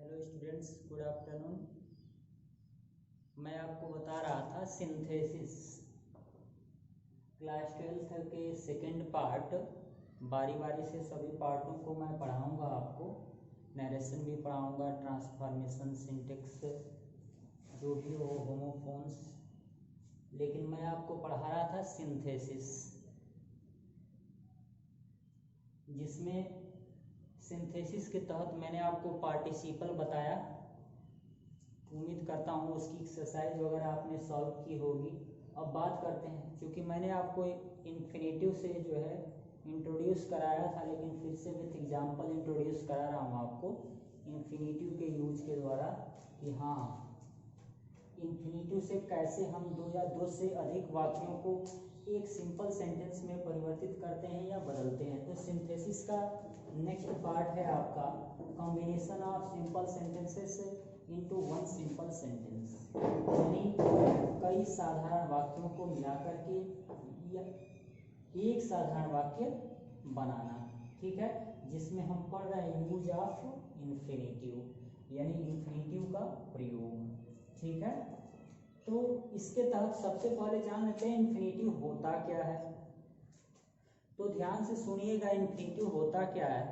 Hello students, good afternoon. मैं आपको बता रहा था सिंथेसिस। क्लास 12th के सेकंड पार्ट बारी बारी से सभी पार्टों को मैं पढ़ाऊंगा आपको। नरेशन भी पढ़ाऊंगा, ट्रांसफॉर्मेशन, सिंटेक्स जो भी हो, होमोफोन्स। लेकिन मैं आपको पढ़ा रहा था सिंथेसिस, जिसमें सिंथेसिस के तहत मैंने आपको पार्टिसिपल बताया। उम्मीद करता हूँ उसकी एक्सरसाइज वगैरह आपने सॉल्व की होगी। अब बात करते हैं, क्योंकि मैंने आपको इन्फिनेटिव से जो है इंट्रोड्यूस कराया था, लेकिन फिर से विथ एग्जांपल इंट्रोड्यूस करा रहा हूँ आपको इन्फिनेटिव के यूज के द्वारा कि हाँ, इन्फिनेटिव से कैसे हम दो या दो से अधिक वाक्यों को एक सिंपल सेंटेंस में परिवर्तित करते हैं या बदलते हैं। तो सिंथेसिस का नेक्स्ट पार्ट है आपका combination of simple sentences into one simple sentence, यानी कई साधारण वाक्यों को मिलाकर के एक साधारण वाक्य बनाना। ठीक है, जिसमें हम पढ़ रहे हैं यूज ऑफ इन्फिनेटिव, यानी इन्फिनेटिव का प्रयोग। ठीक है, तो इसके तहत सबसे पहले जान लेते हैं इन्फिनेटिव होता क्या है। तो ध्यान से सुनिएगा, इन्फिनेटिव होता क्या है।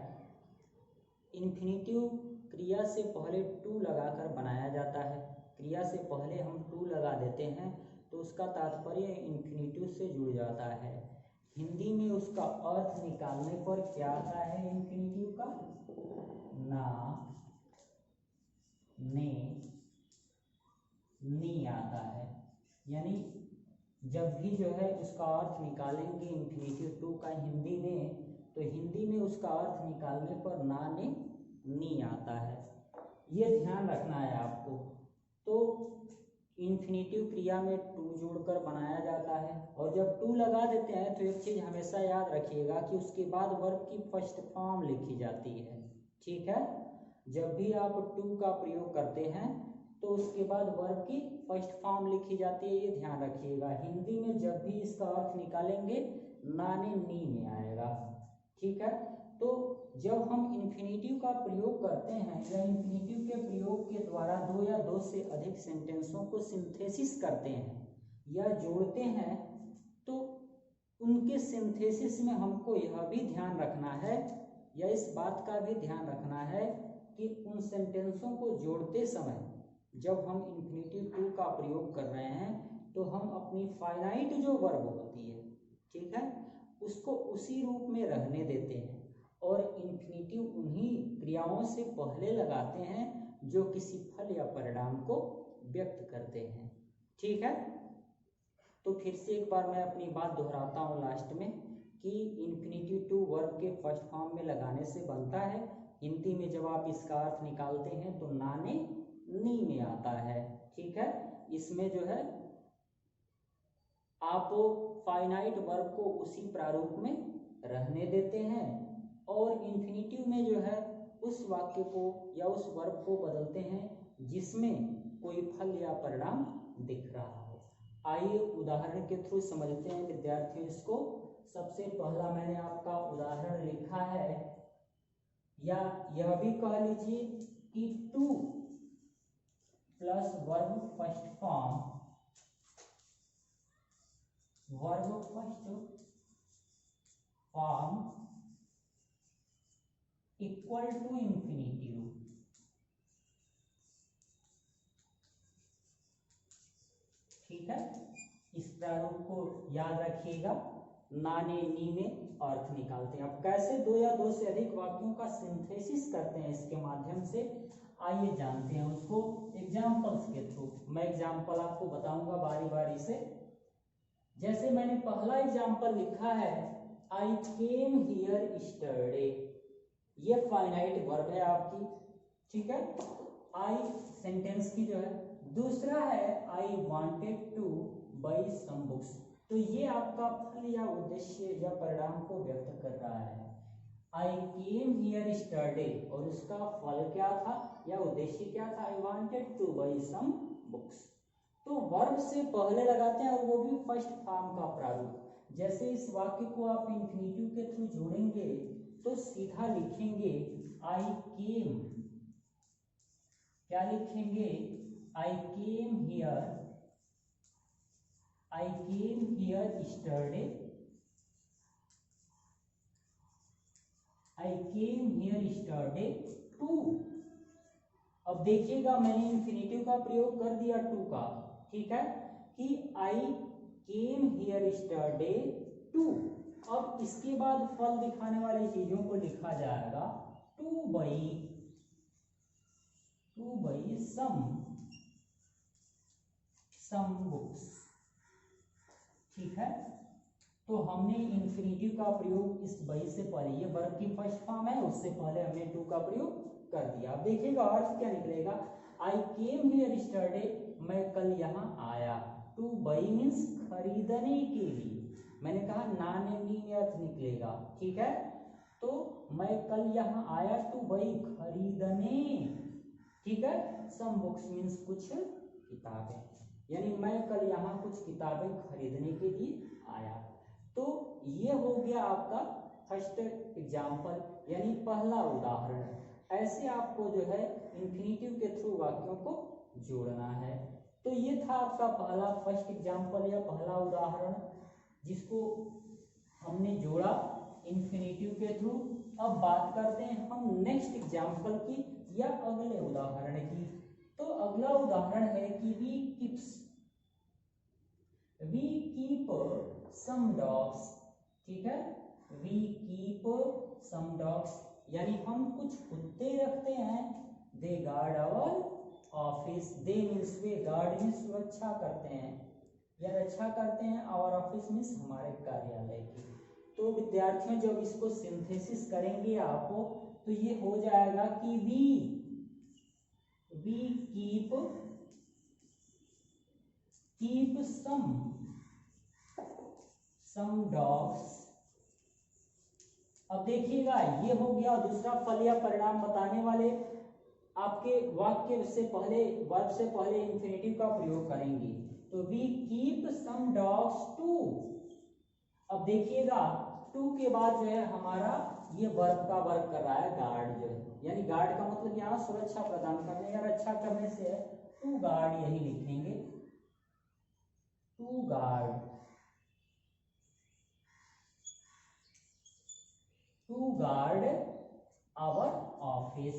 इन्फिनेटिव क्रिया से पहले टू लगाकर बनाया जाता है। क्रिया से पहले हम टू लगा देते हैं तो उसका तात्पर्य इन्फिनेटिव से जुड़ जाता है। हिंदी में उसका अर्थ निकालने पर क्या आता है इन्फिनेटिव का? ना, ने, नी आता है। यानी जब भी जो है उसका अर्थ निकालेंगे इन्फिनेटिव टू का हिंदी में, तो हिंदी में उसका अर्थ निकालने पर ना, ने, नी आता है। ये ध्यान रखना है आपको। तो इन्फिनेटिव क्रिया में टू जोड़कर बनाया जाता है, और जब टू लगा देते हैं तो एक चीज हमेशा याद रखिएगा कि उसके बाद वर्ब की फर्स्ट फॉर्म लिखी जाती है। ठीक है, जब भी आप टू का प्रयोग करते हैं तो उसके बाद वर्ब की फर्स्ट फॉर्म लिखी जाती है, ये ध्यान रखिएगा। हिंदी में जब भी इसका अर्थ निकालेंगे ना, ने, नी में आएगा। ठीक है, तो जब हम इन्फिनेटिव का प्रयोग करते हैं या इन्फिनेटिव के प्रयोग के द्वारा दो या दो से अधिक सेंटेंसों को सिंथेसिस करते हैं या जोड़ते हैं, तो उनके सिंथेसिस में हमको यह भी ध्यान रखना है, या इस बात का भी ध्यान रखना है कि उन सेंटेंसों को जोड़ते समय जब हम इन्फिनेटिव टू का प्रयोग कर रहे हैं तो हम अपनी फाइनाइट जो वर्ब होती है, ठीक है, उसको उसी रूप में रहने देते हैं और इन्फिनेटिव उन्हीं क्रियाओं से पहले लगाते हैं जो किसी फल या परिणाम को व्यक्त करते हैं। ठीक है, तो फिर से एक बार मैं अपनी बात दोहराता हूँ लास्ट में कि इन्फिनेटिव टू वर्ब के फर्स्ट फॉर्म में लगाने से बनता है। हिंदी में जब आप इसका अर्थ निकालते हैं तो ना, ने, नी में आता है। ठीक है, इसमें जो है आप फाइनाइट वर्ब को उसी प्रारूप में रहने देते हैं और इन्फिनेटिव में जो है उस वाक्य को या उस वर्ब को बदलते हैं जिसमें कोई फल या परिणाम दिख रहा हो। आइए उदाहरण के थ्रू समझते हैं विद्यार्थियों इसको। सबसे पहला मैंने आपका उदाहरण लिखा है, या यह भी कह लीजिए कि to plus verb first form, verb first form equal to infinitive. ठीक है, इस प्रारूप को याद रखिएगा। ना, ने, नी में अर्थ निकालते हैं। अब कैसे दो या दो से अधिक वाक्यों का सिंथेसिस करते हैं इसके माध्यम से, आइए जानते हैं उसको एग्जाम्पल्स के थ्रू। मैं एग्जाम्पल आपको बताऊंगा बारी बारी से। जैसे मैंने पहला एग्जाम्पल लिखा है, आई केम हियर यस्टरडे, ये फाइनाइट वर्ब है आपकी। ठीक है, आई सेंटेंस की जो है। दूसरा है I wanted to buy some books, तो ये आपका फल या उद्देश्य या परिणाम को व्यक्त कर रहा है। आई केम हियर यस्टरडे, और उसका फल क्या था या उद्देश्य क्या था? I wanted to buy some books. तो वर्ब से पहले लगाते हैं और वो भी फर्स्ट फॉर्म का प्रारूप। जैसे इस वाक्य को आप इन्फिनेटिव के थ्रू जोड़ेंगे तो सीधा लिखेंगे आई केम क्या लिखेंगे, I came here yesterday, I came here yesterday too. अब देखिएगा मैंने इंफिनिटिव का प्रयोग कर दिया टू का, ठीक है, कि आई केम हियर स्टरडे टू। अब इसके बाद फल दिखाने वाली चीजों को लिखा जाएगा टू बाई सम बुक्स, ठीक है। तो हमने इंफिनिटिव का प्रयोग इस बाई से पहले, ये वर्ब की फर्स्ट फॉर्म है, उससे पहले हमने टू का प्रयोग कर दिया। अब देखिएगा अर्थ क्या निकलेगा, आई केम हियर स्टरडे, मैं कल यहाँ आया, टू बाई मीन्स खरीदने के लिए, मैंने कहा ना ने नी में अर्थ निकलेगा, ठीक है। तो मैं कल यहाँ आया टू बाई खरीदने, ठीक है। सम बुक्स मीन्स कुछ किताबें, यानी मैं कल यहाँ कुछ किताबें खरीदने के लिए आया। तो ये हो गया आपका फर्स्ट एग्जाम्पल, यानी पहला उदाहरण। ऐसे आपको जो है इंफिनिटिव के थ्रू वाक्यों को जोड़ना है। तो ये था आपका पहला फर्स्ट एग्जाम्पल या पहला उदाहरण, जिसको हमने जोड़ा इंफिनिटिव के थ्रू। अब बात करते हैं हम नेक्स्ट एग्जाम्पल की या अगले उदाहरण की। तो अगला उदाहरण है कि वी कीप सम डॉग्स, ठीक है, वी कीप सम डॉग्स, यानी हम कुछ कुत्ते रखते हैं, they guard our office, they means वे, गार्ड मीन्स सुरक्षा करते हैं या रक्षा करते हैं, आवर ऑफिस मीन्स हमारे कार्यालय की। तो विद्यार्थियों जब इसको सिंथेसिस करेंगे आप, तो ये हो जाएगा कि वी कीप सम डॉग्स। अब देखिएगा ये हो गया। दूसरा फल या परिणाम बताने वाले आपके वाक्य से पहले, वर्ब से पहले इंफिनिटिव का प्रयोग करेंगे। तो we keep some dogs to. अब देखिएगा टू के बाद जो है हमारा ये वर्ब का वर्क कर रहा है गार्ड, जो है यानी गार्ड का मतलब यहाँ सुरक्षा प्रदान करने या रक्षा करने से है, टू गार्ड यही लिखेंगे, टू गार्ड आवर ऑफिस,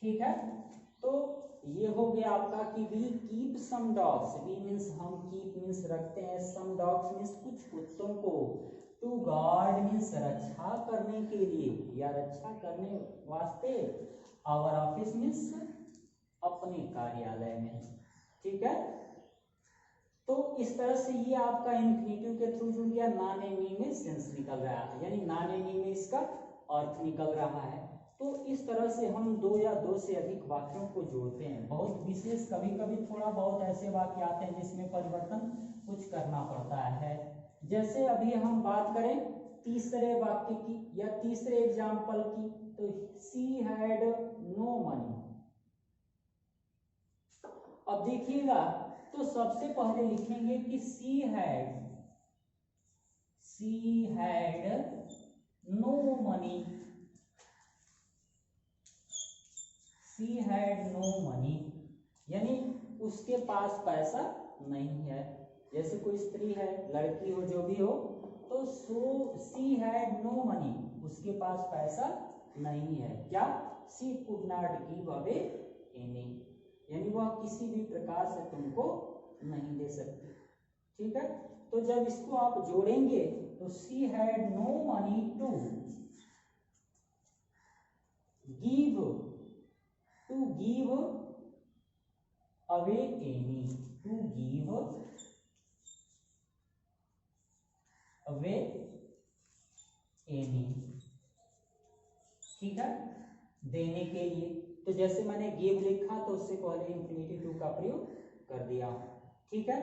ठीक है। तो ये हो गया आपका कि we keep some dogs, we means हम, कीप मीन्स रखते हैं, सम डॉग्स मीन्स कुछ कुत्तों को, टू गार्ड मीन्स रक्षा करने के लिए या रक्षा करने वास्ते, आवर ऑफिस मीन्स अपने कार्यालय में, ठीक है। तो इस तरह से ये आपका इंफिनिटिव के थ्रू जुड़ गया, ना ने नी में सेंस निकल रहा है, यानी ना ने नी में इसका अर्थ निकल रहा है। तो इस तरह से हम दो या दो से अधिक वाक्यों को जोड़ते हैं। बहुत विशेष, कभी कभी थोड़ा बहुत ऐसे वाक्य आते हैं जिसमें परिवर्तन कुछ करना पड़ता है। जैसे अभी हम बात करें तीसरे वाक्य की या तीसरे एग्जाम्पल की, तो शी हैड नो मनी। अब देखिएगा तो सबसे पहले लिखेंगे कि she had no money, she had no money, यानी उसके पास पैसा नहीं है। जैसे कोई स्त्री है, लड़की हो, जो भी हो, तो शी हैड नो मनी, उसके पास पैसा नहीं है। क्या, she could not give away any, यानी वह किसी भी प्रकार से तुमको नहीं दे सकती, ठीक है। तो जब इसको आप जोड़ेंगे तो she had no money to give away any, to give away any, ठीक है, देने के लिए। तो जैसे मैंने गिव लिखा तो उससे पहले इंफिनिटिव टू का प्रयोग कर दिया, ठीक है।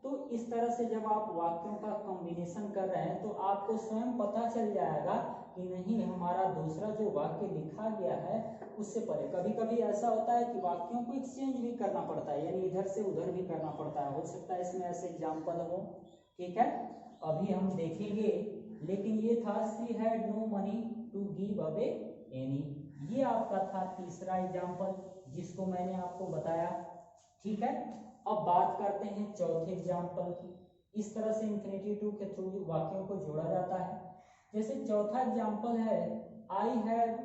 तो इस तरह से जब आप वाक्यों का कॉम्बिनेशन कर रहे हैं तो आपको स्वयं पता चल जाएगा कि नहीं, हमारा दूसरा जो वाक्य लिखा गया है उससे पहले। कभी कभी ऐसा होता है कि वाक्यों को एक्सचेंज भी करना पड़ता है, यानी इधर से उधर भी करना पड़ता है, हो सकता है इसमें ऐसे एग्जाम्पल हो, ठीक है, अभी हम देखेंगे। लेकिन ये था she had no money to give away any. ये आपका था तीसरा एग्जाम्पल जिसको मैंने आपको बताया। ठीक है, अब बात करते हैं चौथे एग्जाम्पल की। इस तरह से इंफिनिटिव टू के थ्रू वाक्यों को जोड़ा जाता है। जैसे चौथा एग्जाम्पल है आई हैव,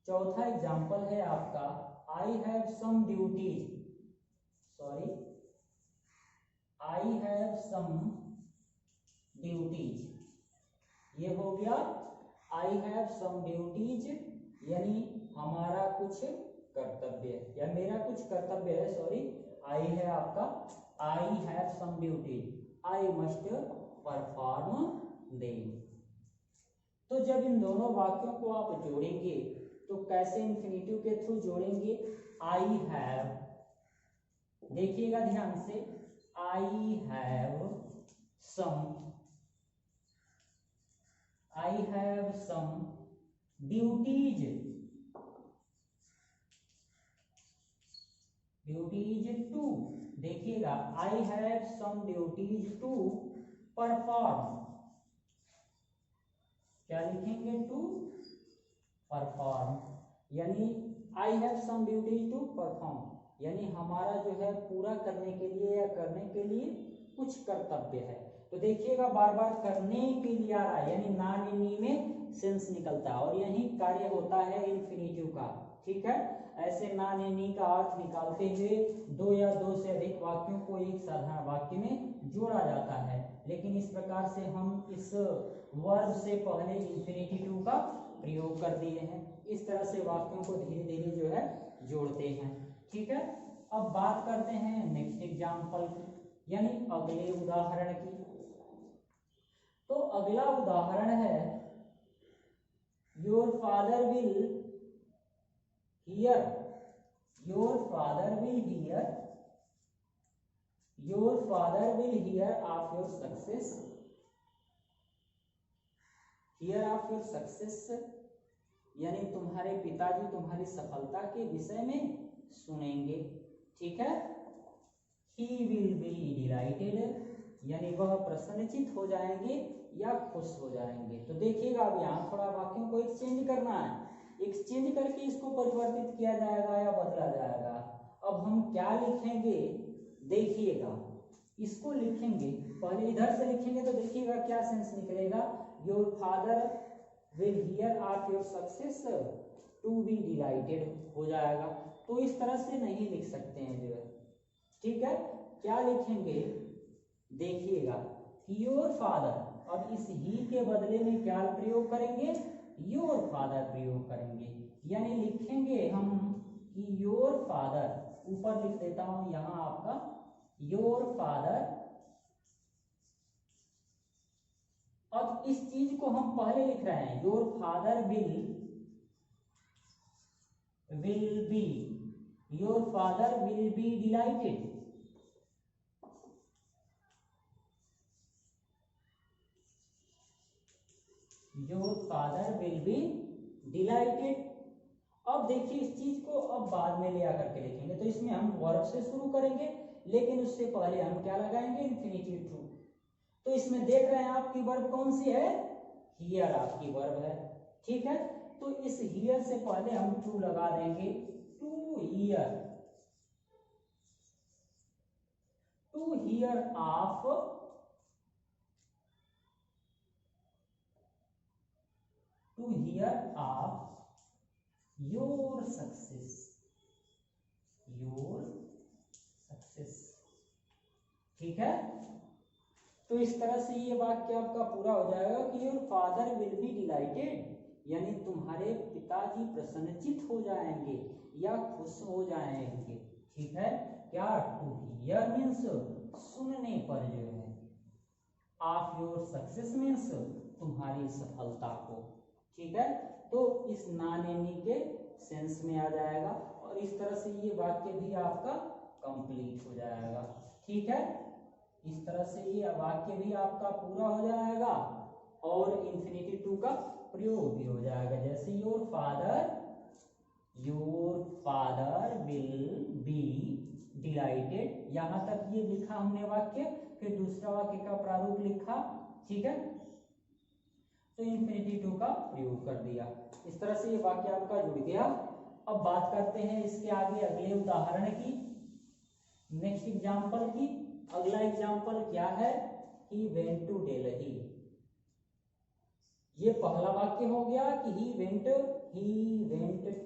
चौथा एग्जाम्पल है आपका I have some duties, sorry I have some duties. ये हो गया आई हैव सम ड्यूटीज, यानी हमारा कुछ कर्तव्य है या मेरा कुछ कर्तव्य है, सॉरी आई है आपका I have some duties, I must perform them. तो जब इन दोनों वाक्यों को आप जोड़ेंगे तो कैसे इंफिनिटिव के थ्रू जोड़ेंगे? आई हैव, देखिएगा ध्यान से, I have some duties, duties to, देखिएगा I have some duties to perform, क्या लिखेंगे? टू परफॉर्म, यानी I have some duties to perform, यानी हमारा जो है पूरा करने के लिए या करने के लिए कुछ कर्तव्य है। तो देखिएगा बार बार करने के लिए आ रहा है, यानी ना ने नी में सेंस निकलता है और यही कार्य होता है इंफिनिटिव का। ठीक है, ऐसे ना ने नी का अर्थ निकालते हुए दो या दो से अधिक वाक्यों को एक साधारण वाक्य में जोड़ा जाता है। लेकिन इस प्रकार से हम इस वर्ब से पहले इंफिनिटिव का प्रयोग कर दिए हैं। इस तरह से वाक्यों को धीरे धीरे जो है जोड़ते हैं। ठीक है, अब बात करते हैं नेक्स्ट एग्जाम्पल की, यानी अगले उदाहरण की। तो अगला उदाहरण है your father will here, your father will here, your father will hear of your success, here of your success, यानी तुम्हारे पिताजी तुम्हारी सफलता के विषय में सुनेंगे। ठीक है, ही विल बी डिलाइटेड, यानी वह प्रसन्नचित हो जाएंगे या खुश हो जाएंगे। तो देखिएगा अब यहाँ थोड़ा वाक्यों को एक्सचेंज करना है, एक्सचेंज करके इसको परिवर्तित किया जाएगा या बदला जाएगा। अब हम क्या लिखेंगे? देखिएगा, इसको लिखेंगे पहले इधर से लिखेंगे तो देखिएगा क्या सेंस निकलेगा। Your father will hear of your success to be delighted हो जाएगा। तो इस तरह से नहीं लिख सकते हैं जो है। ठीक है, क्या लिखेंगे? देखिएगा योर फादर, अब इस ही के बदले में क्या प्रयोग करेंगे? योर फादर प्रयोग करेंगे, यानी लिखेंगे हम कि योर फादर, ऊपर लिख देता हूं यहां आपका योर फादर। अब इस चीज को हम पहले लिख रहे हैं, your father will be, your father will be dilated, your father will be dilated. अब देखिए इस चीज को अब बाद में ले आकर के लिखेंगे, तो इसमें हम वर्ब से शुरू करेंगे, लेकिन उससे पहले हम क्या लगाएंगे? Infinitive to. तो इसमें देख रहे हैं आपकी वर्ब कौन सी है? हियर आपकी वर्ब है। ठीक है, तो इस हियर से पहले हम टू लगा देंगे, to hear, to hear of, to hear of your success, your success. ठीक है, तो इस तरह से ये वाक्य आपका पूरा हो जाएगा कि your father will be dilated, यानी तुम्हारे पिताजी प्रसन्नचित हो जाएंगे या खुश हो जाएंगे। ठीक है, क्या? टू हियर मीन्स सुनने पर जो है, ऑफ योर सक्सेस मीन्स तुम्हारी सफलता को। ठीक है, तो इस नानेनी के सेंस में आ जाएगा और इस तरह से ये वाक्य भी आपका कंप्लीट हो जाएगा। ठीक है, इस तरह से ये वाक्य भी आपका पूरा हो जाएगा और इंफिनिटी टू का प्रयोग भी हो जाएगा। जैसे your father will be dilated. यहां तक ये लिखा हमने वाक्य, फिर दूसरा वाक्य का प्रारूप लिखा, ठीक है, तो इंफिनिटी टू का प्रयोग कर दिया। इस तरह से ये वाक्य आपका जुड़ गया। अब बात करते हैं इसके आगे अगले उदाहरण की, नेक्स्ट एग्जांपल की। अगला एग्जांपल क्या है? He went to Delhi. ये पहला वाक्य हो गया कि ही वेंट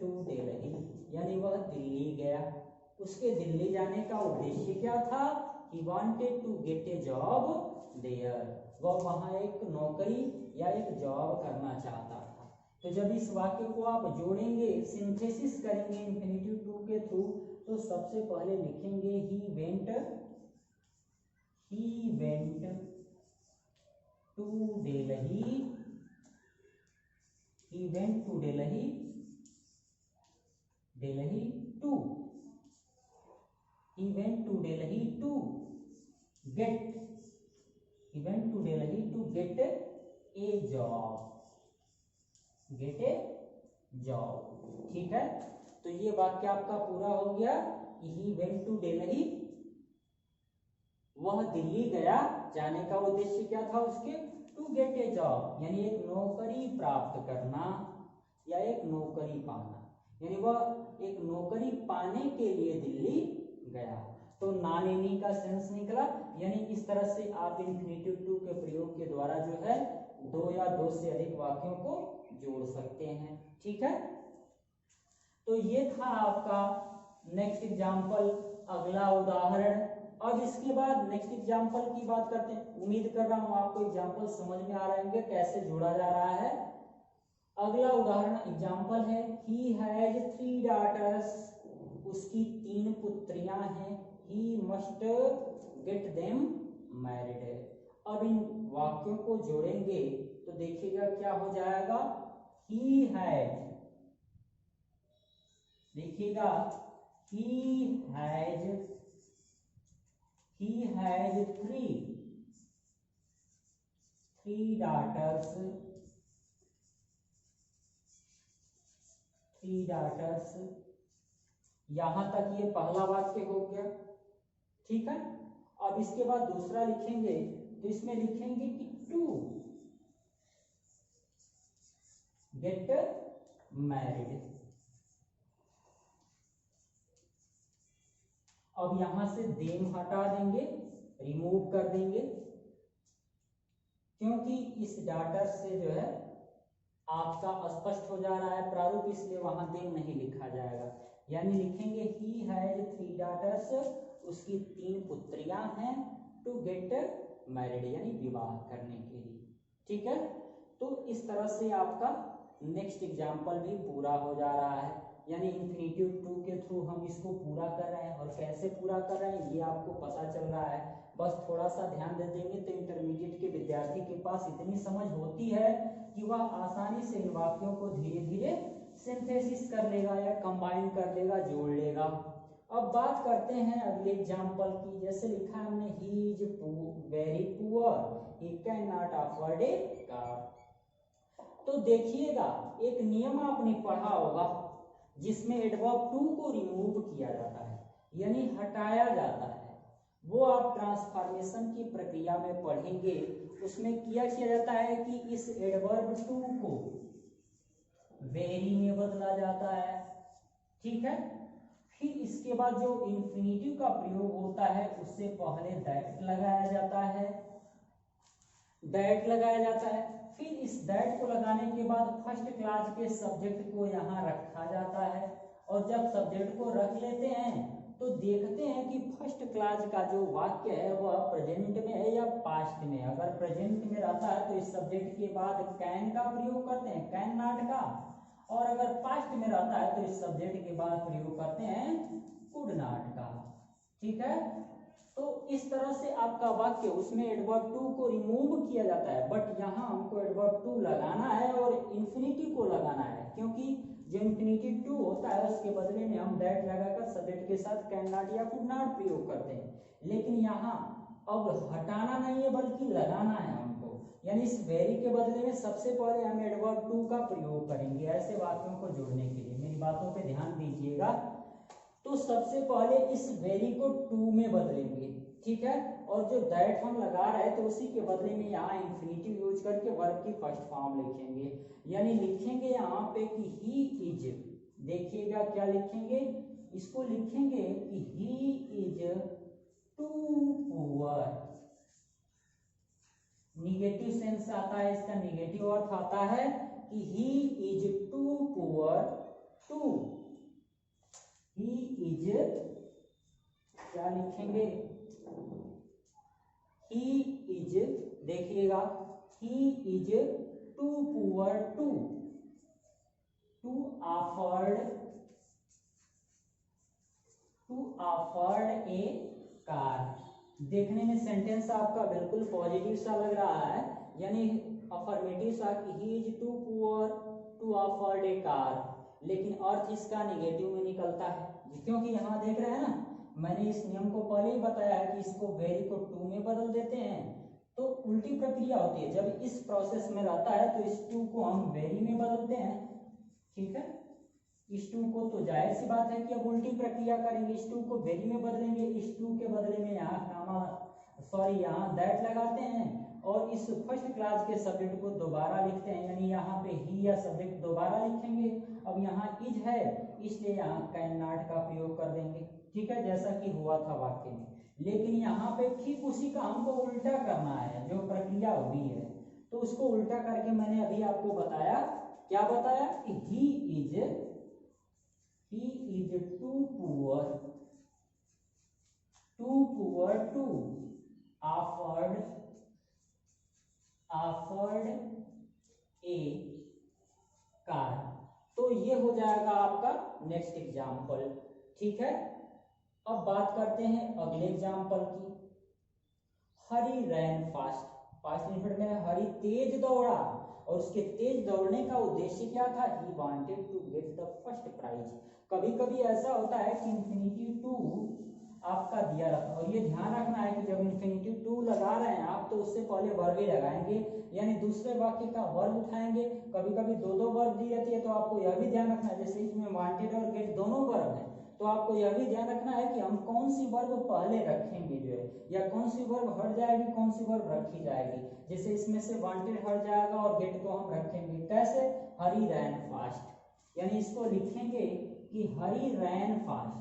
टू दिल्ली, यानी वह दिल्ली गया। उसके दिल्ली जाने का उद्देश्य क्या था? He wanted to get a job there, वह वहां एक नौकरी या एक जॉब करना चाहता था। तो जब इस वाक्य को आप जोड़ेंगे, सिंथेसिस करेंगे इंफिनिटिव टू के थ्रू, तो सबसे पहले लिखेंगे he went to Delhi, he went to Delhi to, he went to Delhi to get, he went to Delhi to get a job, ठीक है। तो ये वाक्य आपका पूरा हो गया। he went to Delhi, वह दिल्ली गया, जाने का उद्देश्य क्या था उसके? टू गेट ए जॉब, यानी एक नौकरी प्राप्त करना या एक नौकरी पाना, यानी वह एक नौकरी पाने के लिए दिल्ली गया। तो ना लेने का सेंस निकला, यानी इस तरह से आप इंफिनिटिव टू के प्रयोग के द्वारा जो है दो या दो से अधिक वाक्यों को जोड़ सकते हैं, ठीक है। तो ये था आपका नेक्स्ट एग्जाम्पल, अगला उदाहरण। अब इसके बाद नेक्स्ट एग्जाम्पल की बात करते हैं। उम्मीद कर रहा हूं आपको एग्जाम्पल समझ में आ रहे होंगे कैसे जोड़ा जा रहा है। अगला उदाहरण एग्जाम्पल है, ही हैज 3 daughters, उसकी 3 पुत्रियां हैं। He must get them married. अब इन वाक्यों को जोड़ेंगे तो देखिएगा क्या हो जाएगा। ही हैज, देखिएगा he has three daughters, यहां तक ये पहला वाक्य हो गया, ठीक है। अब इसके बाद दूसरा लिखेंगे तो इसमें लिखेंगे कि टू गेट मैरिड। अब यहां से देम हटा देंगे, रिमूव कर देंगे, क्योंकि इस डाटर से जो है आपका स्पष्ट हो जा रहा है प्रारूप, इसलिए वहां देम नहीं लिखा जाएगा। यानी लिखेंगे ही हैज 3 daughters, उसकी 3 पुत्रियां हैं, टू गेट मैरिड, यानी विवाह करने के लिए, ठीक है। तो इस तरह से आपका नेक्स्ट एग्जाम्पल भी पूरा हो जा रहा है, यानी इंफिनिटिव टू के थ्रू हम इसको पूरा कर रहे हैं। और कैसे पूरा कर रहे हैं ये आपको पता चल रहा है, बस थोड़ा सा ध्यान दे देंगे तो इंटरमीडिएट के विद्यार्थी के पास इतनी समझ होती है कि वह आसानी से इन वाक्यों को धीरे धीरे सिंथेसिस कर लेगा या कंबाइन कर लेगा, जोड़ लेगा। अब बात करते हैं अगले एग्जाम्पल की। जैसे लिखा है हमने, he is very poor, he can not afford a car. तो देखिएगा एक नियम आपने पढ़ा होगा जिसमें एडवर्ब टू को रिमूव किया जाता है, यानी हटाया जाता है। वो आप ट्रांसफॉर्मेशन की प्रक्रिया में पढ़ेंगे। उसमें किया जाता है कि इस एडवर्ब टू को वेरी में बदला जाता है, ठीक है। फिर इसके बाद जो इंफिनिटिव का प्रयोग होता है उससे पहले दैट लगाया जाता है, फिर इस दैट को लगाने के बाद फर्स्ट क्लास के सब्जेक्ट को यहाँ रखा जाता है। और जब सब्जेक्ट को रख लेते हैं तो देखते हैं कि फर्स्ट क्लास का जो वाक्य है वह प्रेजेंट में है या पास्ट में। अगर प्रेजेंट में रहता है तो इस सब्जेक्ट के बाद कैन का प्रयोग करते हैं, कैन नॉट का। और अगर पास्ट में रहता है तो इस सब्जेक्ट के बाद प्रयोग करते हैं कुड नॉट का, ठीक है। तो इस तरह से आपका वाक्य, उसमें एडवर्ब टू को रिमूव किया जाता है, बट यहाँ हमको एडवर्ब टू लगाना है और इंफिनिटिव को लगाना है, क्योंकि जो इंफिनिटिव टू होता है उसके बदले में हम दैट लगाकर सब्जेक्ट के साथ कैन नॉट या कुड नॉट प्रयोग करते हैं। लेकिन यहाँ अब हटाना नहीं है बल्कि लगाना है हमको, यानी इस वेरी के बदले में सबसे पहले हम एडवर्ब टू का प्रयोग करेंगे ऐसे वाक्यों को जोड़ने के लिए। मेरी बातों पे ध्यान दीजिएगा। तो सबसे पहले इस वेरी को टू में बदलेंगे, ठीक है, और जो दैट हम लगा रहे हैं तो उसी के बदले में यहाँ इंफिनिटिव यूज करके वर्ब की फर्स्ट फॉर्म लिखेंगे, यानी लिखेंगे यहाँ पे कि ही इज, देखिएगा क्या लिखेंगे, इसको लिखेंगे कि he is too poor, negative sense आता है, इसका निगेटिव अर्थ आता है कि he is too poor to, he is, क्या लिखेंगे, ही इज, देखिएगा he is too poor to afford a car. देखने में सेंटेंस आपका बिल्कुल पॉजिटिव सा लग रहा है, यानी अफर्मेटिव सा कि he is too poor to afford a car, लेकिन अर्थ इसका निगेटिव में निकलता है, क्योंकि यहाँ देख रहे हैं ना, मैंने इस नियम को पहले ही बताया है कि इसको वेरी को टू में बदल देते हैं तो उल्टी प्रक्रिया होती है। जब इस प्रोसेस में रहता है तो इस टू को हम वेरी में बदलते हैं, ठीक है, इस टू को, तो जाहिर सी बात है कि अब उल्टी प्रक्रिया करेंगे, इस टू को वेरी में बदलेंगे, इस टू के बदले में यहाँ दैट लगाते हैं और इस फर्स्ट क्लास के सब्जेक्ट को दोबारा लिखते हैं, यानी यहाँ पे ही या सब्जेक्ट दोबारा लिखेंगे। अब यहाँ इज है इसलिए यहाँ कैन नॉट का प्रयोग कर देंगे, ठीक है, जैसा कि हुआ था वाक्य में, लेकिन यहाँ पे ठीक उसी का हमको उल्टा करना है, जो प्रक्रिया हुई है तो उसको उल्टा करके मैंने अभी आपको बताया, क्या बताया कि he is too poor to afford a car. तो ये हो जाएगा आपका नेक्स्ट एग्जाम्पल, ठीक है। अब बात करते हैं अगले एग्जाम्पल की। हरी रैन फास्ट, फास्ट इंफिनिटिव में हरी तेज दौड़ा, और उसके तेज दौड़ने का उद्देश्य क्या था, he wanted to get the first prize. कभी कभी ऐसा होता है कि इंफिनिटिव टू आपका दिया रहता है, और ये ध्यान रखना है कि जब इंफिनिटिव टू लगा रहे हैं आप तो उससे पहले वर्ब ही लगाएंगे, यानी दूसरे वाक्य का वर्ब उठाएंगे। कभी कभी दो दो वर्ब दी जाती है तो आपको यह भी ध्यान रखना है, जैसे इसमें वांटेड और गेट दोनों वर्ब है, तो आपको यह भी ध्यान रखना है कि हम कौन सी वर्ब पहले रखेंगे जो है, या कौन सी वर्ब हट जाएगी, कौन सी वर्ब रखी जाएगी। जैसे इसमें से वांटेड हट जाएगा और गेट को हम रखेंगे, कैसे, हरी रैन फास्ट, यानी इसको लिखेंगे कि हरी रैन फास्ट,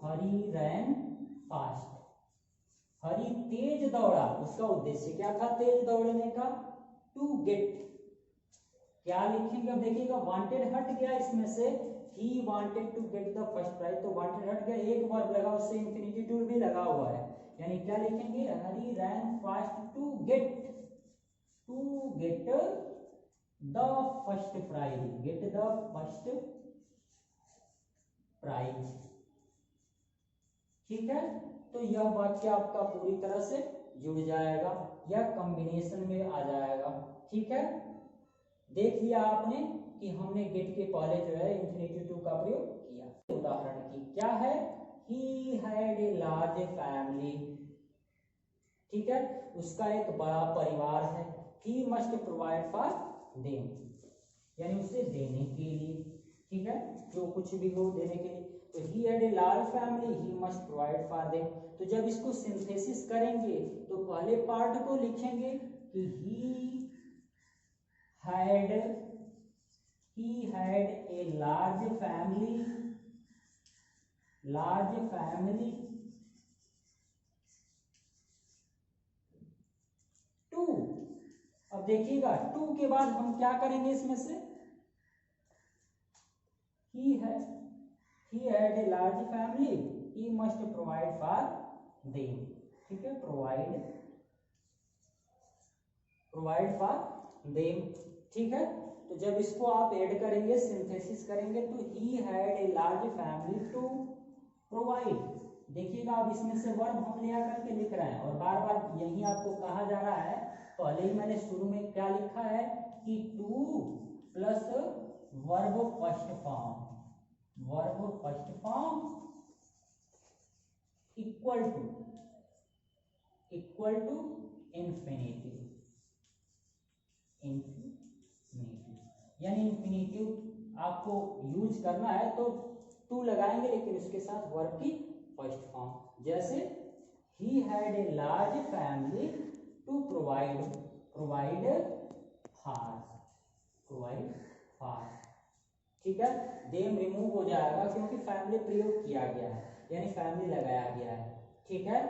हरी रैन फास्ट, हरी तेज दौड़ा, उसका उद्देश्य क्या था तेज दौड़ने का, टू गेट, क्या लिखेंगे, अब देखिएगा वांटेड हट गया इसमें से, he wanted to get the first prize, तो wanted हट गया, एक वर्ब लगा उससे इंफिनिटिव टू भी लगा हुआ है, यानी क्या लिखेंगे, Hari ran fast to get the first prize, get the first prize, ठीक है। तो यह वाक्य आपका पूरी तरह से जुड़ जाएगा या कॉम्बिनेशन में आ जाएगा, ठीक है। देख लिया आपने कि हमने गेट के पहले जो है इंफिनिटिव टू का प्रयोग किया। उदाहरण की क्या है, ही हैड ए लार्ज फैमिली, ठीक है, उसका एक बड़ा परिवार है, he must provide for them, यानी उसे देने के लिए, ठीक है, जो कुछ भी हो देने के लिए, तो he had a large family, he must provide for them. तो जब इसको सिंथेसिस करेंगे तो पहले पार्ट को लिखेंगे कि he had a large family to, अब देखिएगा टू के बाद हम क्या करेंगे इसमें से, he had a large family, he must provide for them, ठीक है, provide for them, ठीक है। तो जब इसको आप ऐड करेंगे, सिंथेसिस करेंगे, तो he had a large family to provide, देखिएगा अब इसमें से वर्ब हम ले आकर के लिख रहे हैं, और बार बार यही आपको कहा जा रहा है, पहले ही मैंने शुरू में क्या लिखा है कि to plus verb first form equal to infinitive, यानी इंफिनिटिव आपको यूज करना है तो टू लगाएंगे लेकिन उसके साथ वर्ब की फर्स्ट फॉर्म। जैसे ही had a large family to provide for. ठीक है, देम रिमूव हो जाएगा क्योंकि फैमिली प्रयोग किया गया है, यानी फैमिली लगाया गया है। ठीक है,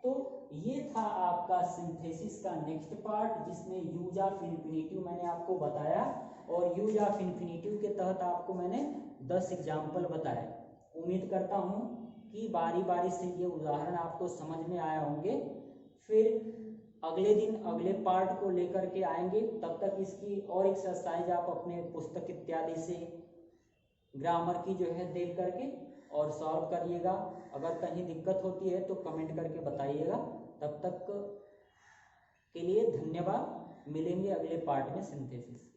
तो ये था आपका सिंथेसिस का नेक्स्ट पार्ट, जिसमें यूज ऑफ इन्फिनिटिव मैंने आपको बताया, और यूज ऑफ इन्फिनिटिव के तहत आपको मैंने 10 एग्जाम्पल बताए। उम्मीद करता हूँ कि बारी बारी से ये उदाहरण आपको समझ में आया होंगे। फिर अगले दिन अगले पार्ट को लेकर के आएंगे, तब तक इसकी और एक्सरसाइज आप अपने पुस्तक इत्यादि से ग्रामर की जो है देख करके और सॉल्व करिएगा। अगर कहीं दिक्कत होती है तो कमेंट करके बताइएगा। तब तक के लिए धन्यवाद, मिलेंगे अगले पार्ट में सिंथेसिस।